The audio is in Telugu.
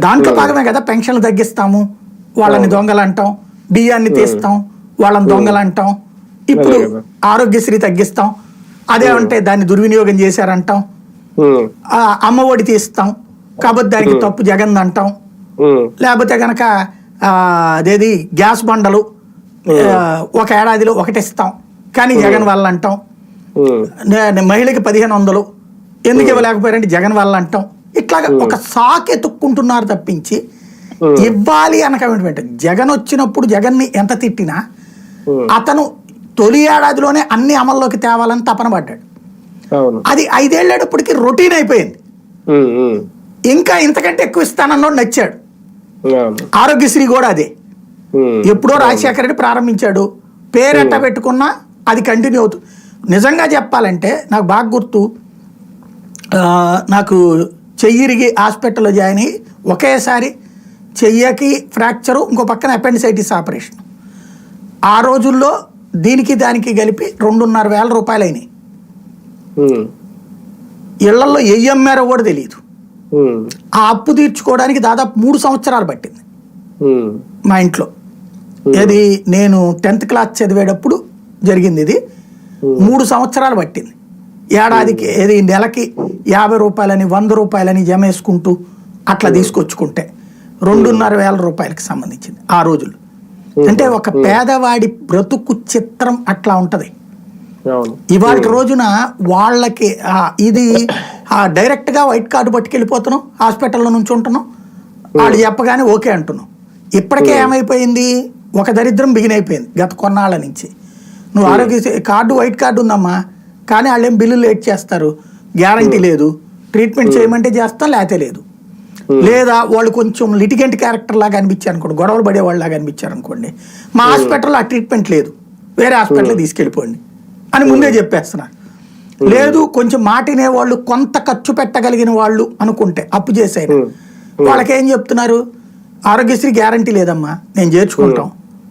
దాంట్లో భాగమే కదా పెన్షన్లు తగ్గిస్తాము, వాళ్ళని దొంగలు అంటాం, బియ్యాన్ని తీస్తాం, వాళ్ళని దొంగలు అంటాం, ఇప్పుడు ఆరోగ్యశ్రీ తగ్గిస్తాం, అదే అంటే దాన్ని దుర్వినియోగం చేశారంటాం, అమ్మఒడి తీస్తాం కాబట్టి దానికి తప్పు జగన్ అంటాం, లేకపోతే గనక అదేది గ్యాస్ బండలు ఒక ఏడాదిలో ఒకటిస్తాం కానీ జగన్ వల్ల అంటాం, మహిళకి 1500 ఎందుకు ఇవ్వలేకపోయారంటే జగన్ వల్ల అంటాం. ఇట్లాగా ఒక సాక్ ఎత్తుక్కుంటున్నారు తప్పించి ఇవ్వాలి అనకమేంటంటే జగన్ వచ్చినప్పుడు జగన్ని ఎంత తిట్టినా అతను తొలి ఏడాదిలోనే అన్ని అమల్లోకి తేవాలని తపన పడ్డాడు. అది 5 ఏళ్ళేటప్పటికి రొటీన్ అయిపోయింది. ఇంకా ఇంతకంటే ఎక్కువ ఇస్తానన్నోడు నచ్చాడు. ఆరోగ్యశ్రీ కూడా అదే ఎప్పుడో రాజశేఖర రెడ్డి ప్రారంభించాడు, పేరెట్ట పెట్టుకున్నా అది కంటిన్యూ అవుతుంది. నిజంగా చెప్పాలంటే నాకు బాగా గుర్తు, నాకు చెయ్యిరిగి హాస్పిటల్లో జాయిన్ అయ్యి ఒకేసారి చెయ్యకి ఫ్రాక్చరు, ఇంకో పక్కన అపెండిసైటిస్ ఆపరేషన్. ఆ రోజుల్లో దీనికి దానికి కలిపి 2,500 రూపాయలు అయినాయి. ఇళ్లలో ఎయ్యమ్మారో కూడా తెలియదు. ఆ అప్పు తీర్చుకోవడానికి దాదాపు 3 సంవత్సరాలు పట్టింది మా ఇంట్లో. ఇది నేను 10th క్లాస్ చదివేటప్పుడు జరిగింది. ఇది 3 సంవత్సరాలు పట్టింది. ఏడాదికి ఏది నెలకి 50 రూపాయలని 100 రూపాయలని జమ వేసుకుంటూ అట్లా తీసుకొచ్చుకుంటే 2,500 రూపాయలకి సంబంధించింది ఆ రోజులు. అంటే ఒక పేదవాడి బ్రతుకు చిత్రం అట్లా ఉంటది. ఇవాళ రోజున వాళ్ళకి ఇది డైరెక్ట్ గా వైట్ కార్డు పట్టుకెళ్ళిపోతున్నాం, హాస్పిటల్లో నుంచి ఉంటున్నాం, వాళ్ళు చెప్పగానే ఓకే అంటున్నాం. ఇప్పటికే ఏమైపోయింది, ఒక దరిద్రం బిగినైపోయింది గత కొన్నాళ్ళ నుంచి. నువ్వు ఆరోగ్య కార్డు వైట్ కార్డు ఉందమ్మా కానీ వాళ్ళు ఏం బిల్లు లేట్ చేస్తారు, గ్యారంటీ లేదు, ట్రీట్మెంట్ చేయమంటే చేస్తాం లేతే లేదు. లేదా వాళ్ళు కొంచెం లిటిగెంట్ క్యారెక్టర్ లాగా అనిపించారు అనుకోండి, గొడవలు పడేవాళ్ళలాగా అనిపించారు అనుకోండి, మా హాస్పిటల్లో ఆ ట్రీట్మెంట్ లేదు, వేరే హాస్పిటల్కి తీసుకెళ్ళిపోండి అని ముందే చెప్పేస్తున్నారు. లేదు కొంచెం మాటినే వాళ్ళు, కొంత ఖర్చు పెట్టగలిగిన వాళ్ళు అనుకుంటే అప్పు చేసేది వాళ్ళకేం చెప్తున్నారు, ఆరోగ్యశ్రీ గ్యారంటీ లేదమ్మా నేను చేర్చుకుంటాం,